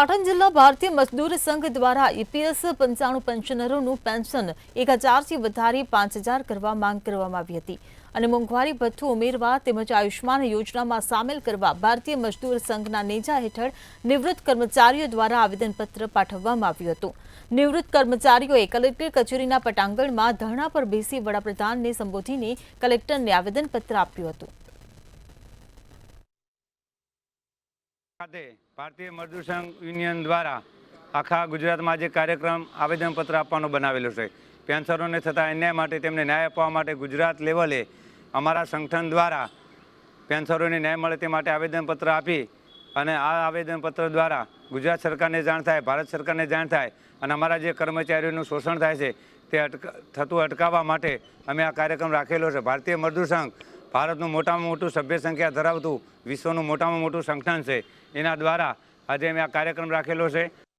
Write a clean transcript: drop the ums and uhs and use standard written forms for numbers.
પાટણ જિલ્લા ભારતીય મજદૂર સંઘ દ્વારા ઈપીએસ 95 પેન્શનરોનું પેન્શન 1000થી વધારી 5000 કરવા માંગ કરવામાં આવી હતી અને મોંઘવારી ભથ્થું ઉમેરવા તેમજ આયુષ્માન યોજનામાં સામેલ કરવા ભારતીય મજદૂર સંઘના નેજા હેઠળ નિવૃત્ત કર્મચારીઓ દ્વારા આવેદનપત્ર પાઠવવામાં આવ્યું હતું। નિવૃત્ત કર્મચારીઓએ કલેક્ટર કચેરીના પટાંગણમાં ધરણા પર બેસી વડાપ્રધાનને સંબોધીને કલેક્ટરને આવેદનપત્ર આપ્યું હતું। भारतीय मजदूर संघ यूनियन द्वारा आखा गुजरात में आज कार्यक्रम आवेदनपत्र आपवानो बनावेलो छे। पेन्शनरों थता अन्याय माटे तेमने न्याय आपवा माटे गुजरात लेवले अमारा संगठन द्वारा पेन्शनरों ने न्याय मळे ते माटे आवेदनपत्र आपी अने आ आवेदनपत्र द्वारा गुजरात सरकार ने जाण थाय, भारत सरकार ने जाण थाय अने अमारा जे कर्मचारीओनुं शोषण थाय छे ते थतुं अटकाववा माटे अमे आ कार्यक्रम राखेलो छे। भारतीय मजदूर संघ भारतનું મોટામાં મોટું સભ્ય સંખ્યા ધરાવતું વિશ્વનું મોટામાં મોટું સંગઠન છે। એના દ્વારા આજે અમે આ કાર્યક્રમ રાખેલો છે।